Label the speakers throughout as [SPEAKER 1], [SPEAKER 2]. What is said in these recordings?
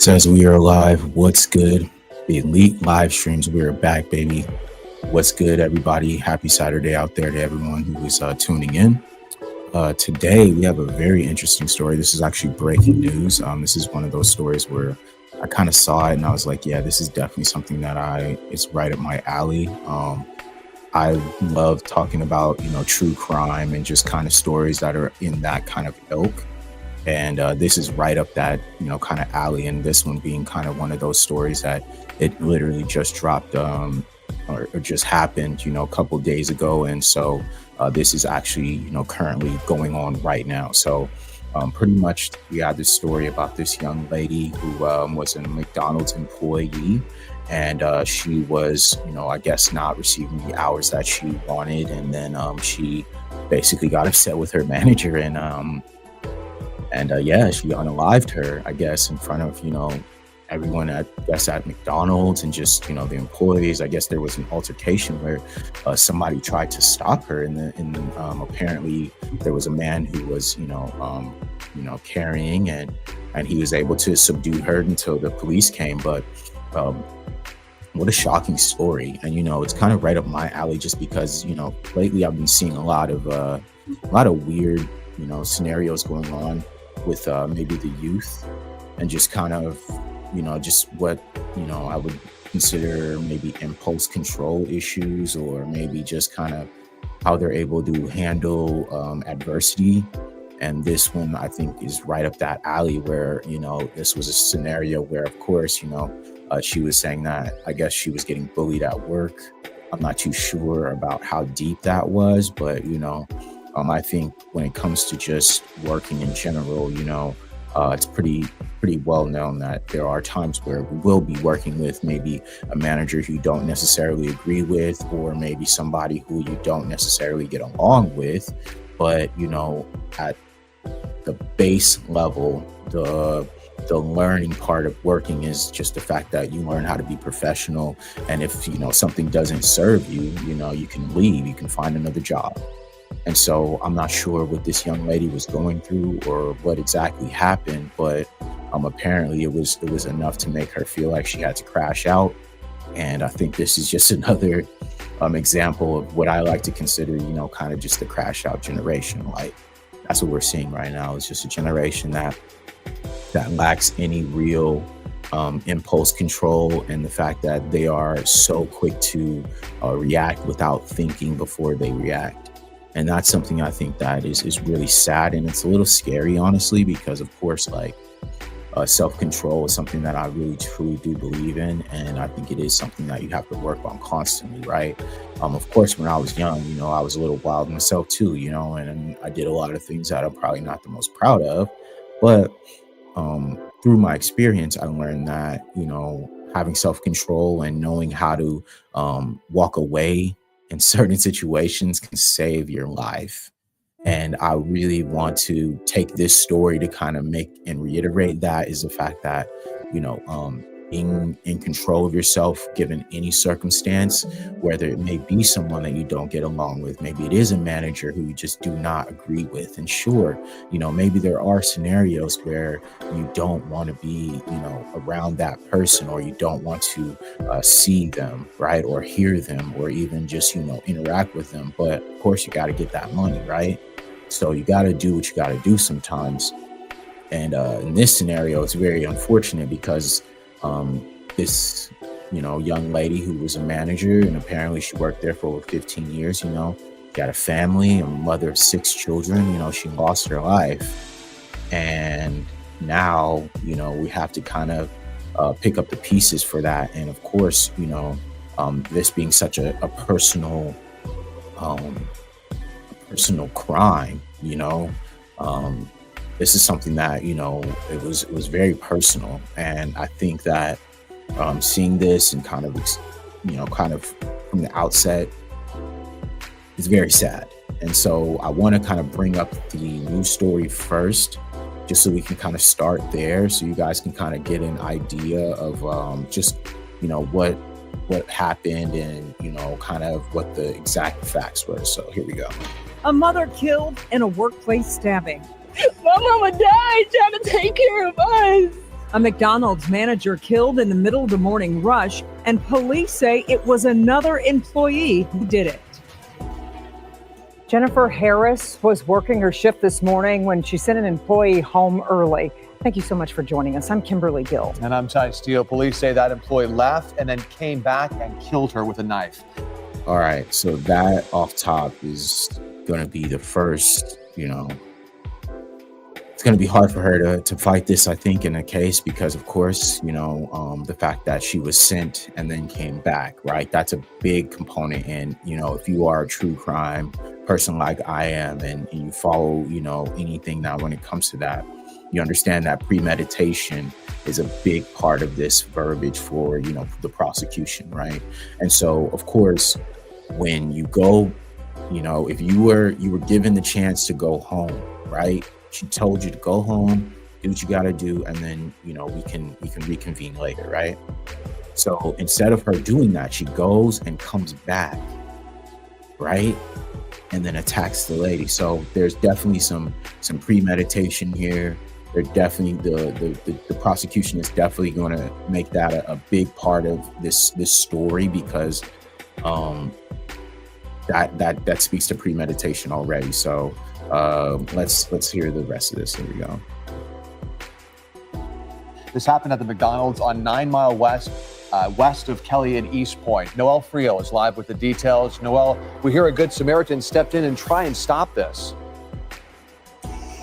[SPEAKER 1] Says we are live. What's good? The elite live streams. We are back, baby. What's good, everybody? Happy Saturday out there to everyone who is tuning in. Today we have a very interesting story. This is actually breaking news. This is one of those stories where I kind of saw it and I was like, yeah, this is definitely something that it's right up my alley. I love talking about, true crime and just kind of stories that are in that kind of ilk. And this is right up that, kind of alley. And this one being kind of one of those stories that it literally just dropped or just happened, a couple days ago. And so this is actually, currently going on right now. So pretty much we had this story about this young lady who was a McDonald's employee. And she was, I guess not receiving the hours that she wanted. And then she basically got upset with her manager and she unalived her, I guess, in front of, everyone at McDonald's and just, the employees. I guess there was an altercation where somebody tried to stop her. And apparently there was a man who was, carrying and he was able to subdue her until the police came. But what a shocking story. And, it's kind of right up my alley just because, lately I've been seeing a lot of weird, scenarios going on with maybe the youth and just kind of, just what, I would consider maybe impulse control issues or maybe just kind of how they're able to handle adversity. And this one, I think, is right up that alley where, this was a scenario where, of course, she was saying that I guess she was getting bullied at work. I'm not too sure about how deep that was, but, I think when it comes to just working in general, it's pretty well known that there are times where we will be working with maybe a manager who you don't necessarily agree with, or maybe somebody who you don't necessarily get along with. But, at the base level, the learning part of working is just the fact that you learn how to be professional. And if, something doesn't serve you, you can leave, you can find another job. And so I'm not sure what this young lady was going through or what exactly happened, but apparently it was enough to make her feel like she had to crash out. And I think this is just another example of what I like to consider, kind of just the crash out generation. Like that's what we're seeing right now. It's just a generation that lacks any real impulse control, and the fact that they are so quick to react without thinking before they react. And that's something I think that is really sad, and it's a little scary, honestly, because of course, like self-control is something that I really truly do believe in, and I think it is something that you have to work on constantly, right? Of course, when I was young, I was a little wild myself too, and I did a lot of things that I'm probably not the most proud of, but through my experience, I learned that, having self-control and knowing how to walk away in certain situations can save your life. And I really want to take this story to kind of make and reiterate that is the fact that, being in control of yourself, given any circumstance, whether it may be someone that you don't get along with, maybe it is a manager who you just do not agree with. And sure, maybe there are scenarios where you don't want to be, around that person, or you don't want to see them, right, or hear them, or even just, interact with them. But of course, you got to get that money, right? So you got to do what you got to do sometimes. And in this scenario, it's very unfortunate because this, young lady who was a manager, and apparently she worked there for over 15 years, got a family, a mother of 6 children, she lost her life. And now, we have to kind of pick up the pieces for that. And of course, this being such a personal crime, this is something that, it was very personal. And I think that seeing this and kind of from the outset is very sad. And so I want to kind of bring up the news story first, just so we can kind of start there, so you guys can kind of get an idea of just, what happened and, kind of what the exact facts were. So here we go.
[SPEAKER 2] A mother killed in a workplace stabbing.
[SPEAKER 3] My mama died trying to take care of us.
[SPEAKER 2] A McDonald's manager killed in the middle of the morning rush, and police say it was another employee who did it.
[SPEAKER 3] Jennifer Harris was working her shift this morning when she sent an employee home early. Thank you so much for joining us. I'm Kimberly Gill.
[SPEAKER 4] And I'm Ty Steele. Police say that employee left and then came back and killed her with a knife.
[SPEAKER 1] All right, so that off top is going to be the first, it's going to be hard for her to fight this, I think, in a case because, of course, the fact that she was sent and then came back, right? That's a big component. And, if you are a true crime person like I am and you follow, anything now when it comes to that, you understand that premeditation is a big part of this verbiage for, the prosecution, right? And so, of course, when you go, if you were given the chance to go home, right? She told you to go home, do what you got to do, and then, we can reconvene later, right? So instead of her doing that, she goes and comes back, right? And then attacks the lady. So there's definitely some premeditation here. They're definitely the prosecution is definitely going to make that a big part of this story because that speaks to premeditation already. So let's hear the rest of this. Here we go.
[SPEAKER 4] This happened at the McDonald's on 9 Mile West, west of Kelly and East Point. Noelle Frio is live with the details. Noelle, we hear a Good Samaritan stepped in and try and stop this.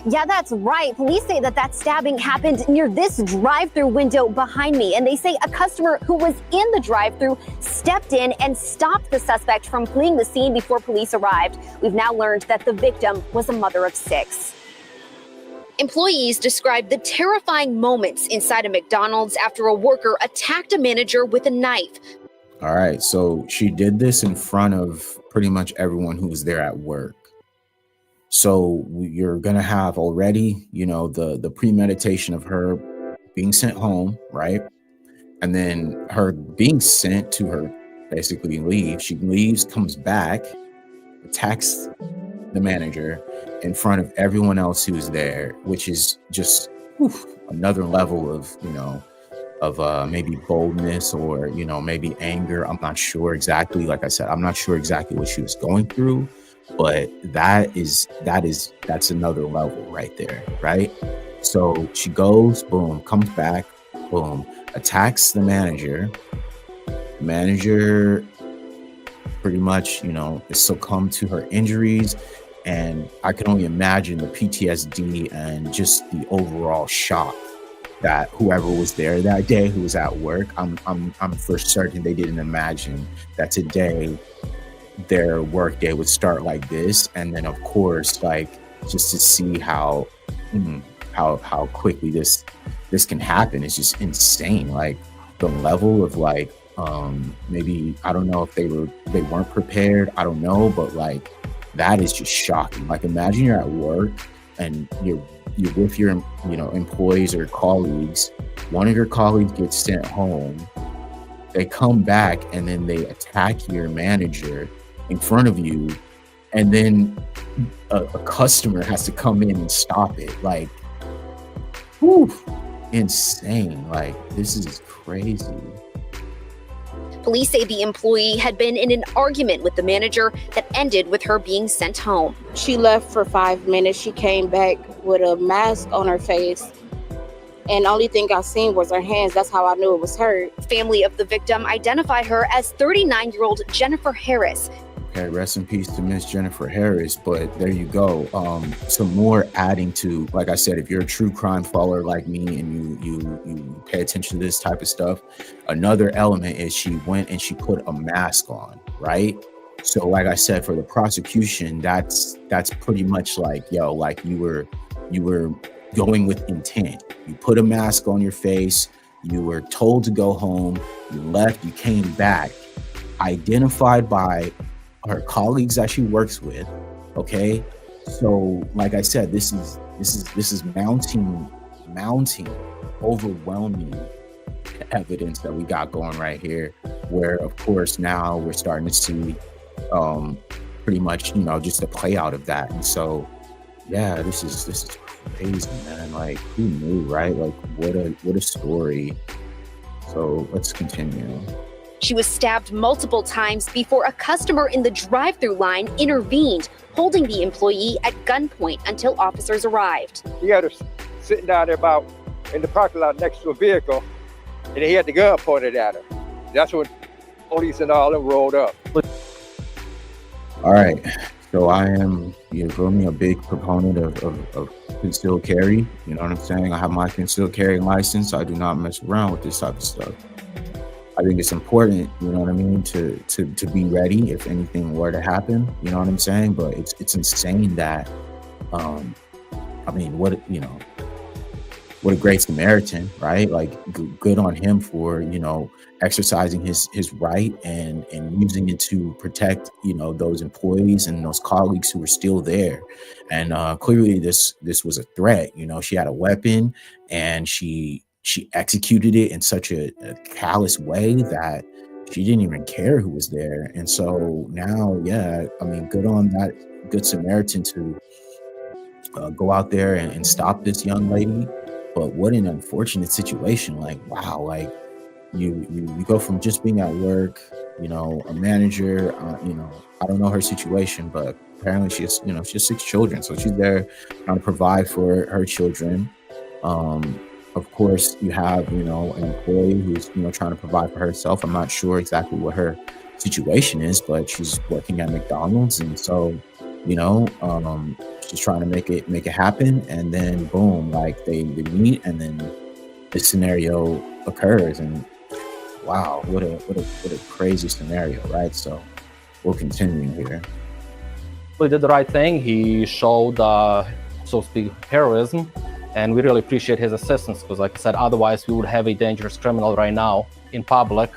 [SPEAKER 5] Yeah, that's right. Police say that stabbing happened near this drive-through window behind me. And they say a customer who was in the drive-through stepped in and stopped the suspect from fleeing the scene before police arrived. We've now learned that the victim was a mother of 6. Employees described the terrifying moments inside a McDonald's after a worker attacked a manager with a knife.
[SPEAKER 1] All right. So she did this in front of pretty much everyone who was there at work. So you're going to have already, the premeditation of her being sent home, right? And then her being sent to her basically leave. She leaves, comes back, attacks the manager in front of everyone else who's there, which is just another level of maybe boldness or, maybe anger. I'm not sure exactly. Like I said, I'm not sure exactly what she was going through. But that's another level right there, right? So she goes, boom, comes back, boom, attacks the manager. The manager pretty much, is succumbed to her injuries. And I can only imagine the PTSD and just the overall shock that whoever was there that day who was at work, I'm for certain they didn't imagine that today their work day would start like this. And then of course, like just to see how quickly this can happen is just insane. Like the level of maybe I don't know if they weren't prepared, I don't know, but like that is just shocking. Like imagine you're at work and you're with your employees or colleagues. One of your colleagues gets sent home, they come back and then they attack your manager in front of you, and then a customer has to come in and stop it. Like, whew, insane. Like, this is crazy.
[SPEAKER 5] Police say the employee had been in an argument with the manager that ended with her being sent home.
[SPEAKER 6] She left for 5 minutes. She came back with a mask on her face. And the only thing I seen was her hands. That's how I knew it was her.
[SPEAKER 5] Family of the victim identified her as 39-year-old Jennifer Harris.
[SPEAKER 1] Okay, rest in peace to Miss Jennifer Harris. But there you go. Some more adding to, like I said, if you're a true crime follower like me and you pay attention to this type of stuff, another element is she went and she put a mask on, right? So like I said, for the prosecution, that's pretty much like, yo, like you were going with intent. You put a mask on your face, you were told to go home, you left, you came back, identified by her colleagues that she works with. Okay, so like I said, this is mounting overwhelming evidence that we got going right here, where of course now we're starting to see pretty much just the play out of that. And so yeah, this is crazy, man. Like, who knew, right? Like, what a story. So let's continue.
[SPEAKER 5] She was stabbed multiple times before a customer in the drive-thru line intervened, holding the employee at gunpoint until officers arrived.
[SPEAKER 7] He had her sitting down there about in the parking lot next to a vehicle, and he had the gun pointed at her. That's when police and all them rolled up.
[SPEAKER 1] All right. So you're me a big proponent of concealed carry. You know what I'm saying? I have my concealed carry license. So I do not mess around with this type of stuff. I think it's important, you know what I mean, to be ready if anything were to happen. You know what I'm saying? But it's insane that, I mean, what a great Samaritan, right? Like, good on him for, exercising his right and using it to protect, those employees and those colleagues who were still there. And clearly this was a threat. She had a weapon, and she executed it in such a callous way that she didn't even care who was there. And so now, yeah, I mean, good on that good Samaritan to go out there and stop this young lady. But what an unfortunate situation. Like, wow, like you go from just being at work, a manager, I don't know her situation, but apparently she has 6 children. So she's there trying to provide for her children. Of course, you have, an employee who's, trying to provide for herself. I'm not sure exactly what her situation is, but she's working at McDonald's. And so, she's trying to make it happen. And then boom, like they meet, and then this scenario occurs. And wow, what a crazy scenario, right? So we'll continue here.
[SPEAKER 8] He did the right thing. He showed, so to speak, heroism. And we really appreciate his assistance, because like I said, otherwise we would have a dangerous criminal right now in public,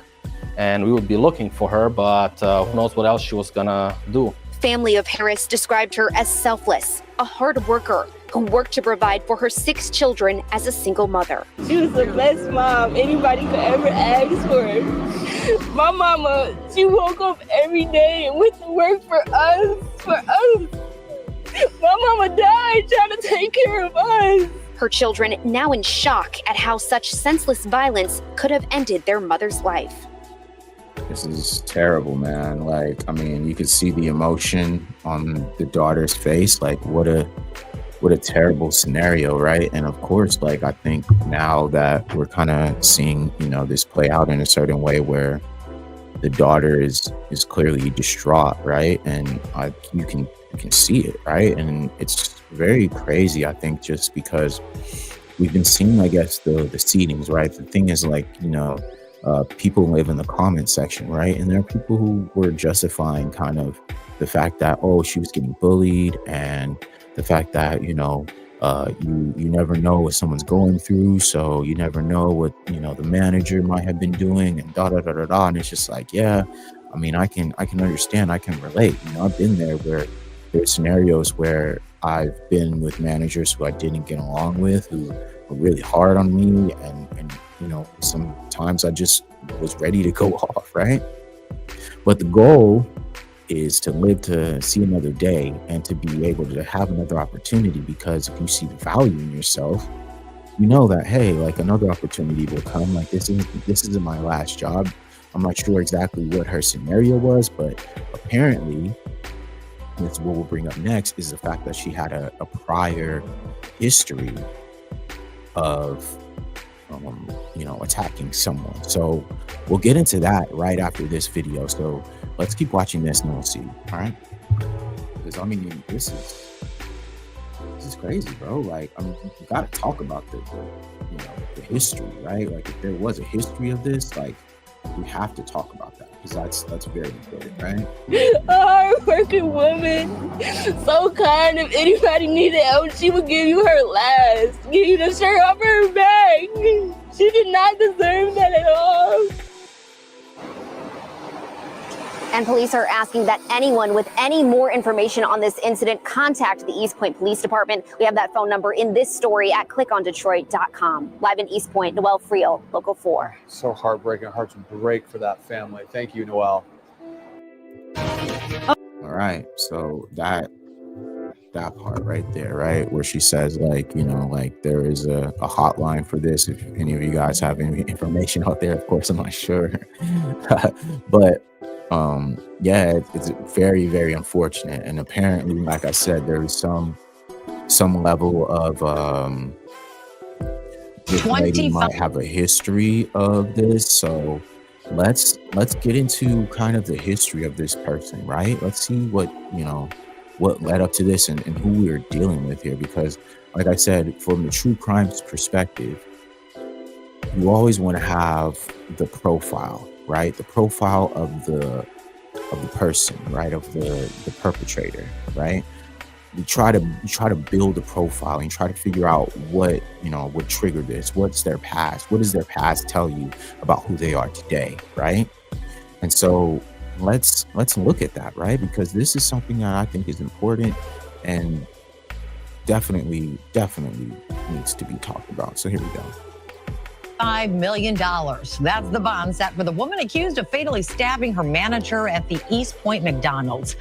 [SPEAKER 8] and we would be looking for her, but who knows what else she was gonna do.
[SPEAKER 5] Family of Harris described her as selfless, a hard worker who worked to provide for her 6 children as a single mother.
[SPEAKER 9] She was the best mom anybody could ever ask for. My mama, she woke up every day and went to work for us. My mama died trying to take care of us.
[SPEAKER 5] Her children now in shock at how such senseless violence could have ended their mother's life.
[SPEAKER 1] This is terrible, man. Like, I mean, you could see the emotion on the daughter's face. Like, what a terrible scenario, right? And of course, like, I think now that we're kind of seeing, this play out in a certain way where the daughter is clearly distraught, right? And you can see it, right? And it's very crazy, I think, just because we've been seeing, I guess, the seedings, right? The thing is, like, people live in the comment section, right? And there are people who were justifying kind of the fact that, oh, she was getting bullied, and the fact that, you never know what someone's going through, so you never know what, the manager might have been doing, and da-da-da-da-da. And it's just like, yeah, I mean, I can understand, I can relate. I've been there where there's scenarios where I've been with managers who I didn't get along with, who were really hard on me, and sometimes I just was ready to go off, right? But the goal is to live to see another day and to be able to have another opportunity, because if you see the value in yourself, you know that, hey, like, another opportunity will come. Like, this isn't my last job. I'm not sure exactly what her scenario was, but apparently, that's what we'll bring up next, is the fact that she had a prior history of attacking someone. So we'll get into that right after this video. So let's keep watching this and we'll see. All right, because I mean, this is crazy, bro. Like, I mean, you gotta talk about the history, right? Like, if there was a history of this, like, we have to talk about that, because that's very important, right?
[SPEAKER 9] A hard-working woman, so kind. If anybody needed help, she would give you her last, give you the shirt off her back. She did not deserve that at all.
[SPEAKER 5] And police are asking that anyone with any more information on this incident contact the East Point Police Department. We have that phone number in this story at clickondetroit.com. Live in East Point, Noelle Friel, Local 4.
[SPEAKER 4] So heartbreaking. Hearts break for that family. Thank you, Noelle.
[SPEAKER 1] All right. So that that part right there, right, where she says, like, you know, like there is a hotline for this. If any of you guys have any information out there, of course, I'm not sure. But yeah, it's very, very unfortunate. And apparently, like I said, there is some level of this lady might have a history of this. So let's get into kind of the history of this person, right? Let's see what, you know, what led up to this and who we're dealing with here. Because like I said, from the true crimes perspective, you always want to have the profile, right? The profile of the person, right? Of the perpetrator, right? You try to build a profile and try to figure out what, you know, what triggered this. What's their past? What does their past tell you about who they are today, right? And so let's look at that, right? Because this is something that I think is important and definitely needs to be talked about. So here we go.
[SPEAKER 10] $5 million. That's the bond set for the woman accused of fatally stabbing her manager at the East Point McDonald's.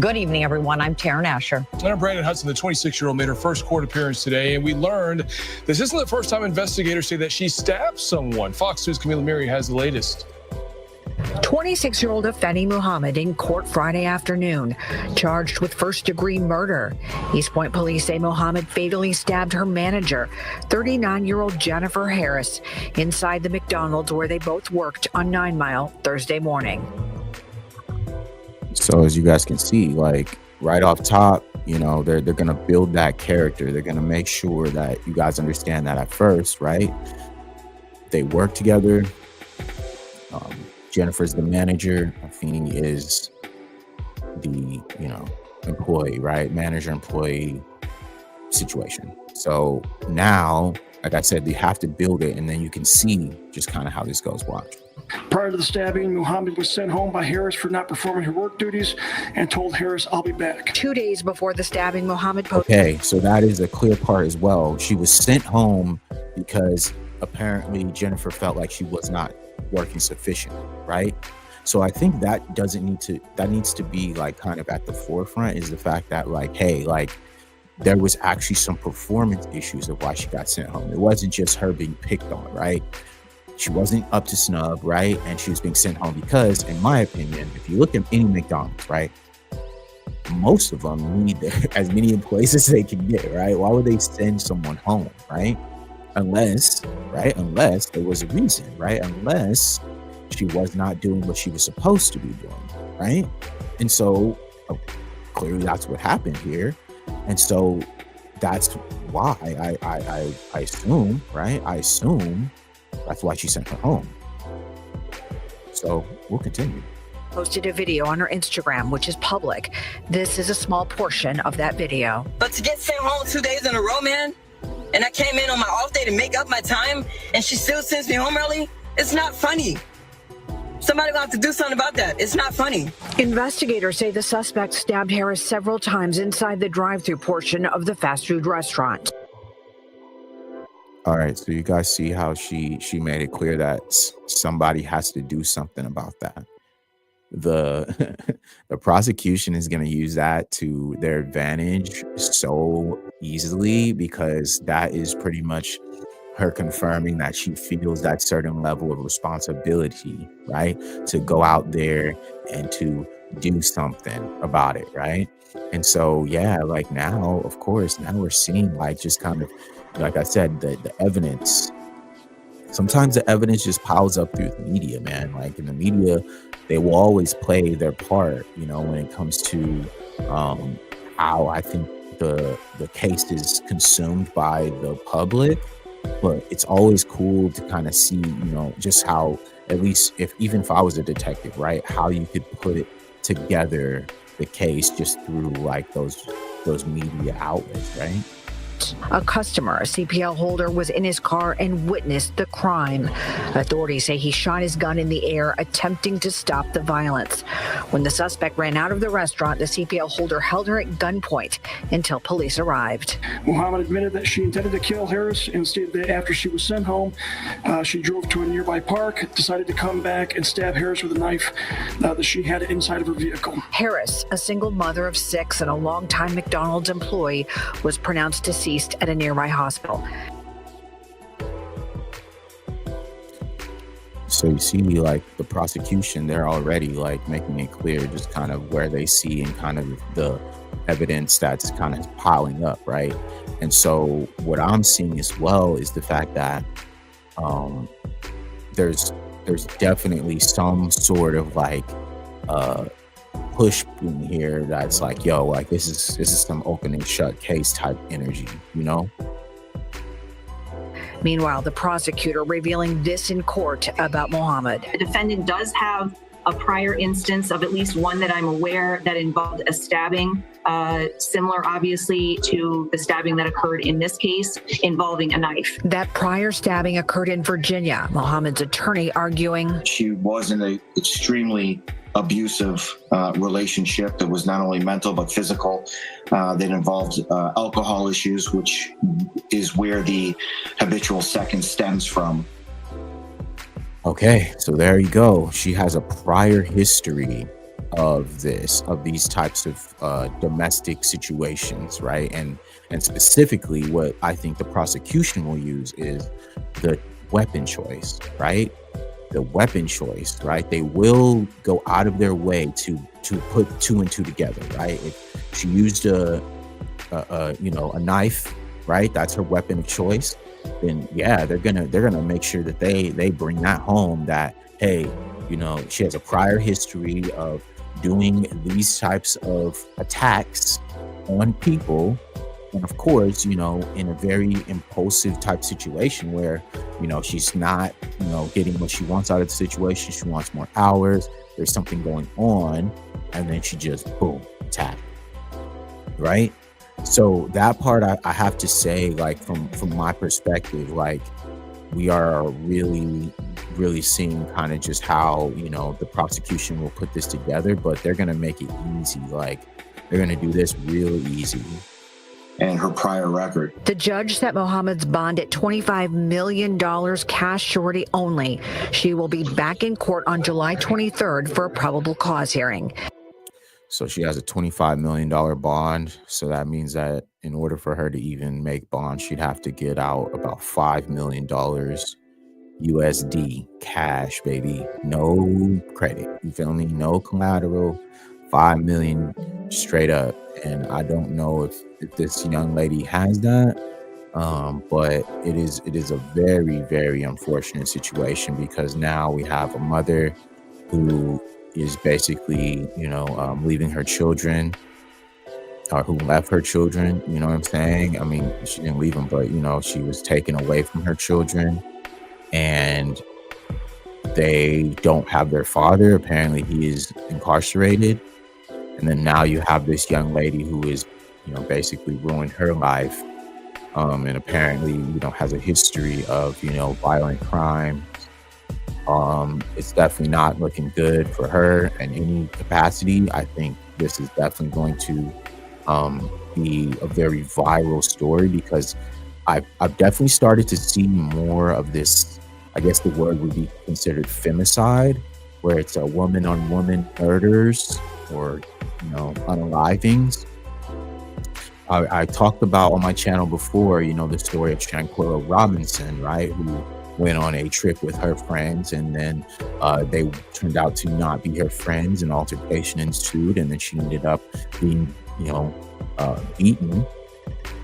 [SPEAKER 10] Good evening, everyone. I'm Taryn Asher.
[SPEAKER 11] I'm Brandon Hudson. The 26-year-old made her first court appearance today, and we learned this isn't the first time investigators say that she stabbed someone. Fox News' Camila Miri has the latest.
[SPEAKER 12] 26-year-old Afeni Muhammad in court Friday afternoon, charged with first-degree murder. East Point police say Muhammad fatally stabbed her manager, 39-year-old Jennifer Harris, inside the McDonald's where they both worked on 9 Mile Thursday morning.
[SPEAKER 1] So as you guys can see, like right off top, you know, they're going to build that character. They're going to make sure that you guys understand that at first, right? They work together. Jennifer's the manager. Afeni is the, you know, employee, right? Manager employee situation. So now, like I said, they have to build it, and then you can see just kind of how this goes. Watch.
[SPEAKER 13] Prior to the stabbing, Muhammad was sent home by Harris for not performing her work duties and told Harris, "I'll be back."
[SPEAKER 12] 2 days before the stabbing, Muhammad posted.
[SPEAKER 1] Okay, so that is a clear part as well. She was sent home because apparently Jennifer felt like she was not working sufficiently, right? So I think that needs to be like kind of at the forefront, is the fact that like, hey, like there was actually some performance issues of why she got sent home. It wasn't just her being picked on, right? She wasn't up to snub, right? And she was being sent home because, in my opinion, if you look at any McDonald's, right, most of them need as many employees as they can get, right? Why would they send someone home, right? Unless there was a reason, right? Unless she was not doing what she was supposed to be doing, right? And so clearly that's what happened here. And so that's why I assume, right? I assume that's why she sent her home. So we'll continue.
[SPEAKER 12] Posted a video on her Instagram, which is public. This is a small portion of that video.
[SPEAKER 14] But to get sent home 2 days in a row, man, and I came in on my off day to make up my time, and she still sends me home early, it's not funny. Somebody will have to do something about that. It's not funny.
[SPEAKER 12] Investigators say the suspect stabbed Harris several times inside the drive-thru portion of the fast food restaurant.
[SPEAKER 1] All right, so you guys see how she made it clear that somebody has to do something about that. The prosecution is going to use that to their advantage so easily, because that is pretty much her confirming that she feels that certain level of responsibility, right, to go out there and to do something about it, right? And so yeah, like now, of course, now we're seeing like just kind of, like I said, the evidence. Sometimes the evidence just piles up through the media, man. Like in the media, they will always play their part, you know, when it comes to how I think the case is consumed by the public. But it's always cool to kind of see, you know, just how, at least even if I was a detective, right, how you could put it together, the case, just through like those media outlets, right?
[SPEAKER 12] shot. A customer, a CPL holder, was in his car and witnessed the crime. Authorities say he shot his gun in the air, attempting to stop the violence. When the suspect ran out of the restaurant, the CPL holder held her at gunpoint until police arrived.
[SPEAKER 13] Muhammad admitted that she intended to kill Harris and stated that after she was sent home, she drove to a nearby park, decided to come back and stab Harris with a knife that she had inside of her vehicle.
[SPEAKER 12] Harris, a single mother of 6 and a longtime McDonald's employee, was pronounced deceased at a nearby hospital.
[SPEAKER 1] So you see, like, the prosecution, they're already like making it clear just kind of where they see and kind of the evidence that's kind of piling up, right? And so what I'm seeing as well is the fact that there's definitely some sort of like push in here that's like, yo, like this is some open and shut case type energy, you know?
[SPEAKER 12] Meanwhile, the prosecutor revealing this in court about Muhammad.
[SPEAKER 15] The defendant does have a prior instance of at least one that I'm aware that involved a stabbing, similar obviously to the stabbing that occurred in this case involving a knife.
[SPEAKER 12] That prior stabbing occurred in Virginia. Muhammad's attorney arguing
[SPEAKER 16] she was in an extremely abusive relationship that was not only mental but physical, that involved alcohol issues, which is where the habitual second stems from.
[SPEAKER 1] Okay, so there you go. She has a prior history of these types of domestic situations, right? And specifically what I think the prosecution will use is the weapon choice, right? The weapon choice, right? They will go out of their way to put 2 and 2 together, right? If she used a knife, right? That's her weapon of choice. Then yeah, they're gonna make sure that they bring that home, that hey, you know, she has a prior history of doing these types of attacks on people. And of course, you know, in a very impulsive type situation where, you know, she's not, you know, getting what she wants out of the situation. She wants more hours. There's something going on. And then she just, boom, attack. Right? So that part, I have to say, like, from my perspective, like, we are really, really seeing kind of just how, you know, the prosecution will put this together, but they're going to make it easy. Like, they're going to do this real easy.
[SPEAKER 16] And her prior record.
[SPEAKER 12] The judge set Muhammad's bond at $25 million cash surety only. She will be back in court on July 23rd for a probable cause hearing.
[SPEAKER 1] So she has a $25 million bond. So that means that in order for her to even make bond, she'd have to get out about $5 million USD cash, baby. No credit. You feel me? No collateral. 5 million straight up. And I don't know if this young lady has that, but it is a very, very unfortunate situation, because now we have a mother who is basically, you know, leaving her children, or who left her children, you know what I'm saying? I mean, she didn't leave them, but, you know, she was taken away from her children, and they don't have their father. Apparently he is incarcerated. And then now you have this young lady who is, you know, basically ruined her life. And apparently, you know, has a history of, you know, violent crime. It's definitely not looking good for her in any capacity. I think this is definitely going to be a very viral story, because I've definitely started to see more of this. I guess the word would be considered femicide, where it's a woman on woman murders, or, you know, unalivings. I talked about on my channel before, you know, the story of Shanquella Robinson, right, who went on a trip with her friends, and then they turned out to not be her friends, and altercation ensued, and then she ended up being, you know, beaten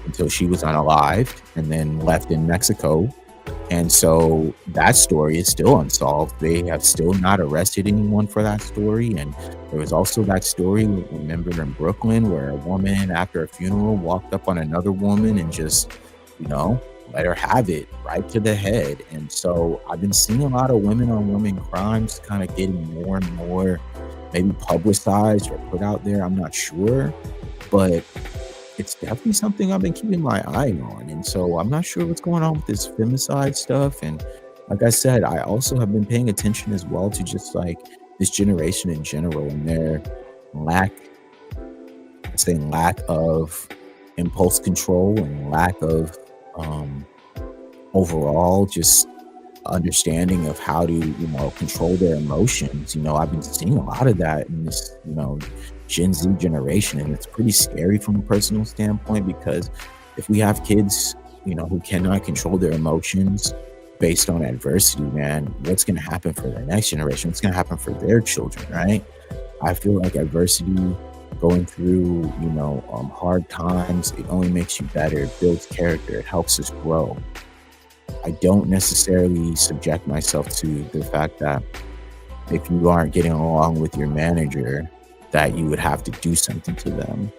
[SPEAKER 1] until she was unalived, and then left in Mexico. And so that story is still unsolved. They have still not arrested anyone for that story. And there was also that story, remember, in Brooklyn, where a woman after a funeral walked up on another woman and just, you know, let her have it right to the head. And so I've been seeing a lot of women on women crimes kind of getting more and more maybe publicized or put out there. I'm not sure. But it's definitely something I've been keeping my eye on. And so I'm not sure what's going on with this femicide stuff. And like I said, I also have been paying attention as well to just like this generation in general and their lack of impulse control and lack of overall just understanding of how to control their emotions. I've been seeing a lot of that in this Gen Z generation, and it's pretty scary from a personal standpoint, because if we have kids who cannot control their emotions based on adversity, man, what's going to happen for the next generation? What's going to happen for their children, right? I feel like adversity, going through hard times, it only makes you better. It builds character. It helps us grow. I don't necessarily subject myself to the fact that if you aren't getting along with your manager, that you would have to do something to them.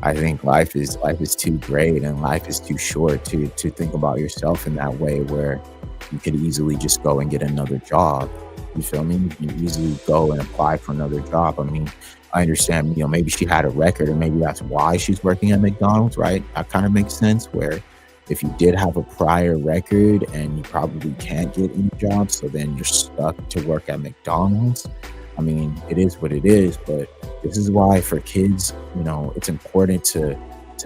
[SPEAKER 1] I think life is too great and life is too short to think about yourself in that way, where you could easily just go and get another job. You feel me? You can easily go and apply for another job. I mean, I understand, maybe she had a record, and maybe that's why she's working at McDonald's, right? That kind of makes sense, where if you did have a prior record and you probably can't get any jobs, so then you're stuck to work at McDonald's. I mean, it is what it is, but this is why for kids, it's important to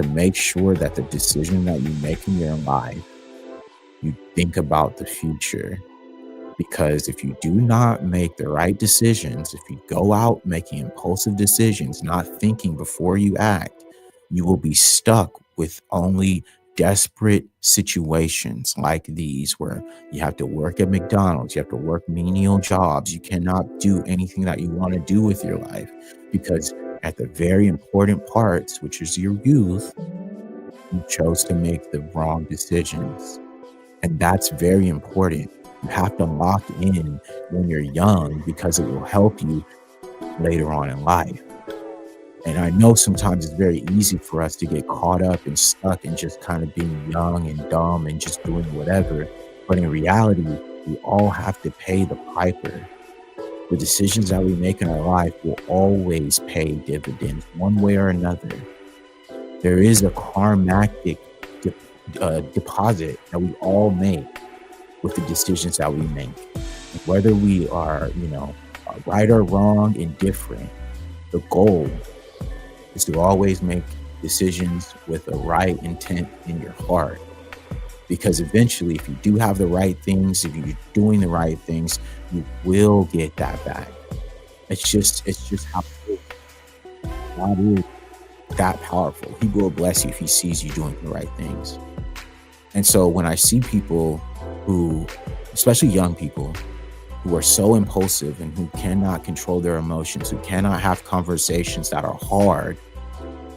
[SPEAKER 1] make sure that the decision that you make in your life, you think about the future. Because if you do not make the right decisions, if you go out making impulsive decisions, not thinking before you act, you will be stuck with only desperate situations like these, where you have to work at McDonald's, you have to work menial jobs, you cannot do anything that you want to do with your life, because at the very important parts, which is your youth, you chose to make the wrong decisions. And that's very important. You have to lock in when you're young, because it will help you later on in life. And I know sometimes it's very easy for us to get caught up and stuck in just kind of being young and dumb and just doing whatever. But in reality, we all have to pay the piper. The decisions that we make in our life will always pay dividends one way or another. There is a karmatic deposit that we all make with the decisions that we make. Whether we are, right or wrong, indifferent, the goal is to always make decisions with the right intent in your heart. Because eventually, if you do have the right things, if you're doing the right things, you will get that back. It's just how God is that powerful. He will bless you if he sees you doing the right things. And so when I see people who, especially young people, who are so impulsive and who cannot control their emotions, who cannot have conversations that are hard,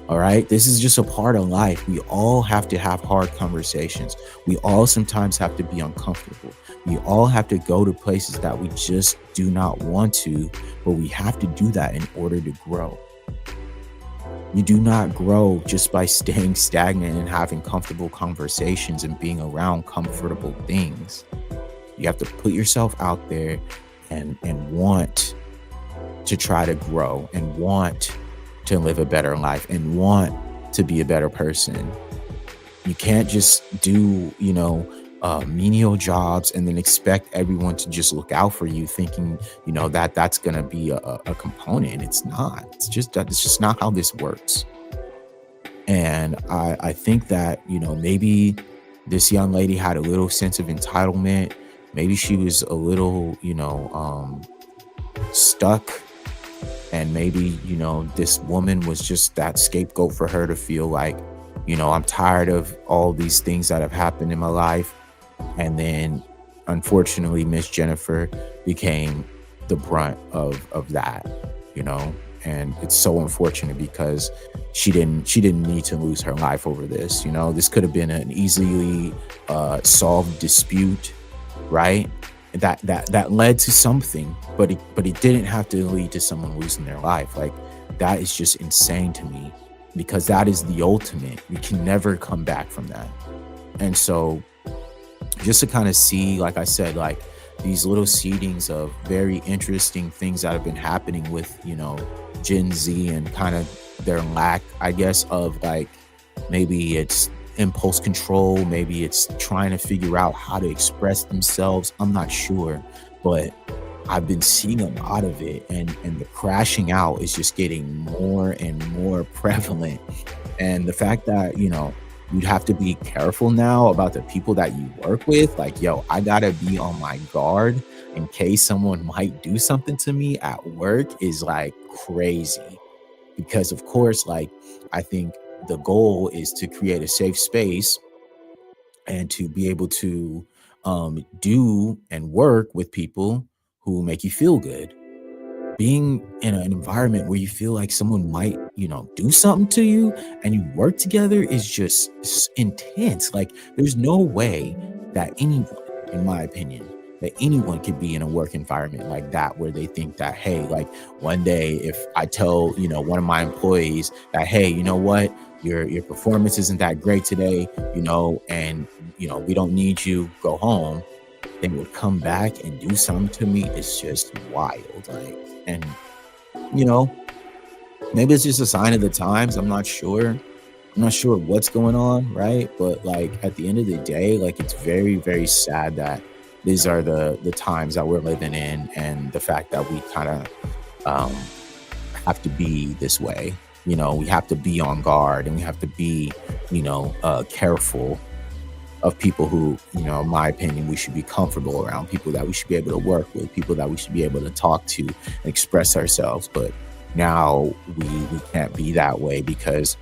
[SPEAKER 1] all right, this is just a part of life. We all have to have hard conversations. We all sometimes have to be uncomfortable. We all have to go to places that we just do not want to, but we have to do that in order to grow. You do not grow just by staying stagnant and having comfortable conversations and being around comfortable things. You have to put yourself out there and want to try to grow and want to live a better life and want to be a better person. You can't just do, menial jobs and then expect everyone to just look out for you, thinking, that's going to be a component. It's not. It's just not how this works. And I think that, maybe this young lady had a little sense of entitlement. Maybe she was a little, stuck. And maybe, this woman was just that scapegoat for her to feel like, I'm tired of all these things that have happened in my life. And then, unfortunately, Miss Jennifer became the brunt of that, and it's so unfortunate because she didn't need to lose her life over this. This could have been an easily solved dispute, right? That led to something, but it didn't have to lead to someone losing their life. Like, that is just insane to me, because that is the ultimate. You can never come back from that. And so just to kind of see, like I said, like these little seedings of very interesting things that have been happening with, Gen Z, and kind of their lack, I guess, of like, maybe it's impulse control, maybe it's trying to figure out how to express themselves. I'm not sure, but I've been seeing a lot of it, and the crashing out is just getting more and more prevalent. And the fact that, you'd have to be careful now about the people that you work with. Like, yo, I gotta be on my guard in case someone might do something to me at work is like crazy. Because of course, like, I think the goal is to create a safe space and to be able to do and work with people who make you feel good. Being in an environment where you feel like someone might, do something to you and you work together is just intense. Like, there's no way that anyone, in my opinion, that anyone could be in a work environment like that, where they think that, hey, like, one day if I tell, one of my employees that, hey, you know what, your performance isn't that great today, and, we don't need you, go home, they would come back and do something to me. It's just wild. Like, and, maybe it's just a sign of the times. I'm not sure what's going on, right? But like, at the end of the day, like, it's very, very sad that these are the times that we're living in, and the fact that we kind of have to be this way. We have to be on guard, and we have to be, careful of people who, in my opinion, we should be comfortable around, people that we should be able to work with, people that we should be able to talk to and express ourselves. But now we can't be that way, because,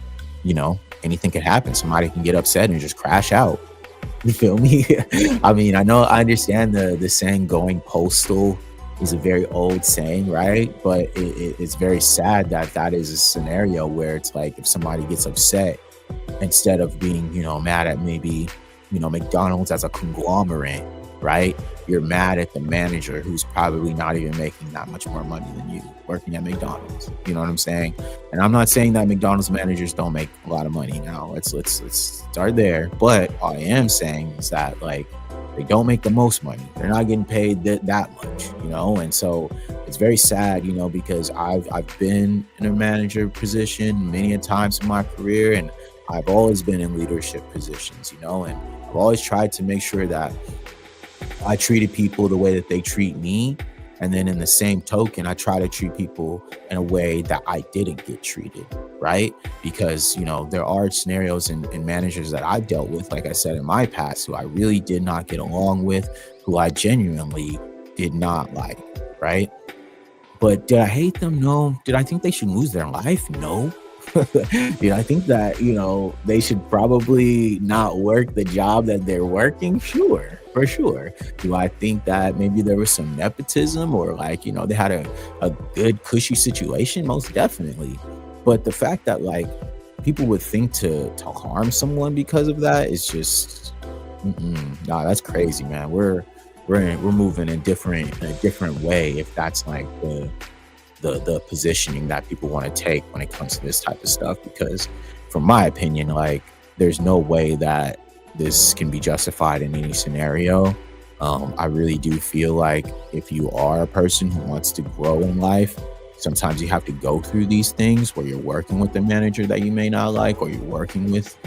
[SPEAKER 1] anything can happen. Somebody can get upset and just crash out. You feel me? I mean, I understand the saying going postal is a very old saying, right? But it's very sad that is a scenario where it's like, if somebody gets upset, instead of being, mad at maybe, McDonald's as a conglomerate, right? You're mad at the manager who's probably not even making that much more money than you working at McDonald's. You know what I'm saying? And I'm not saying that McDonald's managers don't make a lot of money now. Let's start there. But all I am saying is that, like, they don't make the most money. They're not getting paid that much, and so it's very sad, because I've been in a manager position many a times in my career, and I've always been in leadership positions, and I've always tried to make sure that I treated people the way that they treat me. And then in the same token, I try to treat people in a way that I didn't get treated, right? Because, there are scenarios and managers that I've dealt with, like I said, in my past, who I really did not get along with, who I genuinely did not like, right? But did I hate them? No. Did I think they should lose their life? No. I think that, they should probably not work the job that they're working. Sure, for sure. Do I think that maybe there was some nepotism, or like, they had a good cushy situation? Most definitely. But the fact that, like, people would think to harm someone because of that is just, nah, that's crazy, man. We're moving in a different way, if that's like the positioning that people want to take when it comes to this type of stuff. Because from my opinion, like, there's no way that this can be justified in any scenario. I really do feel like if you are a person who wants to grow in life, sometimes you have to go through these things where you're working with a manager that you may not like, or you're working with,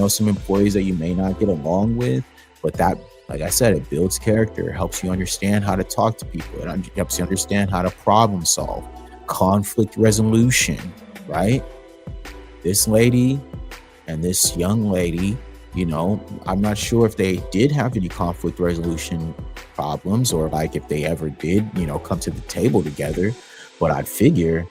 [SPEAKER 1] some employees that you may not get along with. But that, like I said, it builds character. It helps you understand how to talk to people. It helps you understand how to problem solve, conflict resolution, right? This lady and this young lady, I'm not sure if they did have any conflict resolution problems, or like if they ever did, come to the table together. But I'd figure,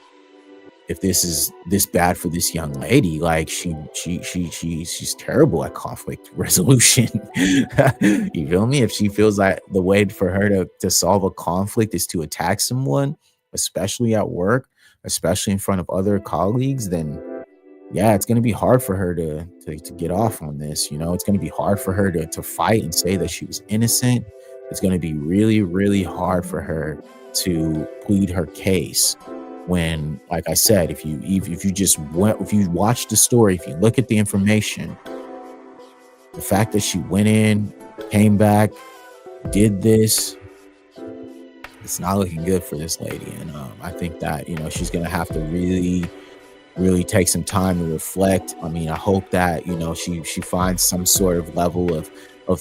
[SPEAKER 1] if this is this bad for this young lady, like, she's terrible at conflict resolution. You feel me? If she feels like the way for her to solve a conflict is to attack someone, especially at work, especially in front of other colleagues, then yeah, it's going to be hard for her to get off on this. It's going to be hard for her to fight and say that she was innocent. It's going to be really, really hard for her to plead her case, when, like I said, if you watch the story, if you look at the information, the fact that she went in, came back, did this, it's not looking good for this lady. And I think that, she's going to have to really really take some time to reflect. I mean, I hope that, you know, she finds some sort of level of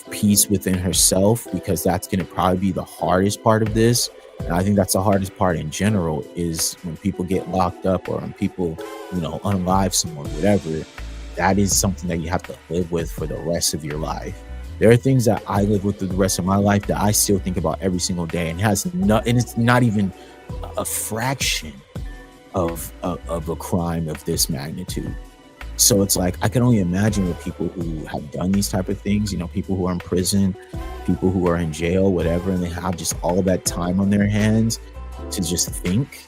[SPEAKER 1] peace within herself, because that's going to probably be the hardest part of this. And I think that's the hardest part in general, is when people get locked up, or when people, you know, unalive someone, whatever. That is something that you have to live with for the rest of your life. There are things that I live with the rest of my life that I still think about every single day, and it's not even a fraction of a crime of this magnitude. So it's like, I can only imagine with people who have done these type of things, you know, people who are in prison, people who are in jail, whatever, and they have just all that time on their hands to just think.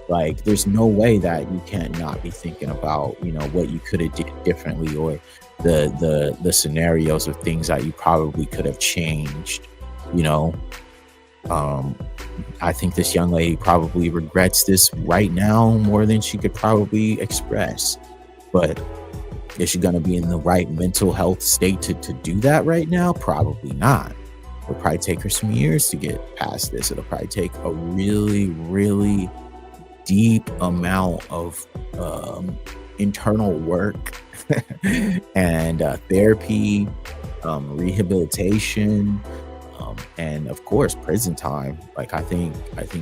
[SPEAKER 1] Like, there's no way that you can't not be thinking about, you know, what you could have did differently, or the scenarios of things that you probably could have changed, you know. I think this young lady probably regrets this right now more than she could probably express. But is she going to be in the right mental health state to do that right now? Probably not. It'll probably take her some years to get past this. It'll probably take a really, really deep amount of internal work and therapy, rehabilitation, and of course prison time. Like, I think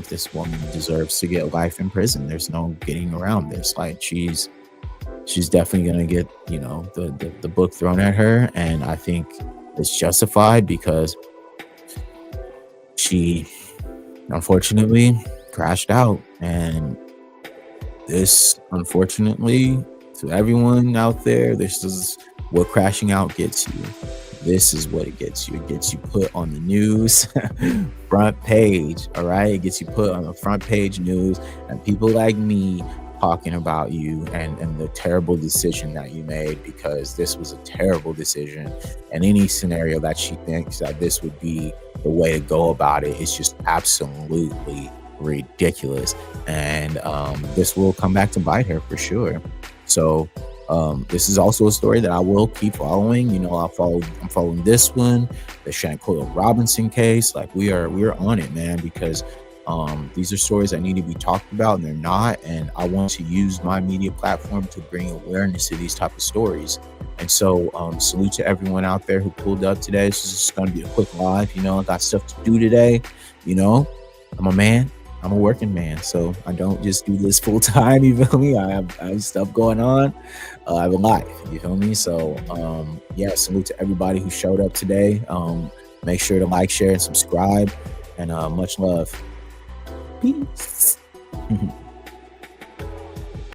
[SPEAKER 1] this woman deserves to get life in prison. There's no getting around this. Like, she's definitely gonna get, you know, the book thrown at her, and I think it's justified, because she unfortunately crashed out. And this, unfortunately, to everyone out there, this is what crashing out gets you. This is what it gets you. It gets you put on the news front page. All right, it gets you put on the front page news, and people like me talking about you and the terrible decision that you made, because this was a terrible decision. And any scenario that she thinks that this would be the way to go about it is just absolutely ridiculous. And this will come back to bite her for sure. So this is also a story that I will keep following. You know, I'm following this one, the Shanquilla Robinson case. Like, we're on it, man, because these are stories that need to be talked about, and they're not. And I want to use my media platform to bring awareness to these type of stories. And so salute to everyone out there who pulled up today. This is just going to be a quick live. You know, I got stuff to do today. You know, I'm a man. I'm a working man, so I don't just do this full time. You feel me? I have stuff going on. I have a life. You feel me? So yeah, salute to everybody who showed up today. Make sure to like, share, and subscribe. And much love. Peace.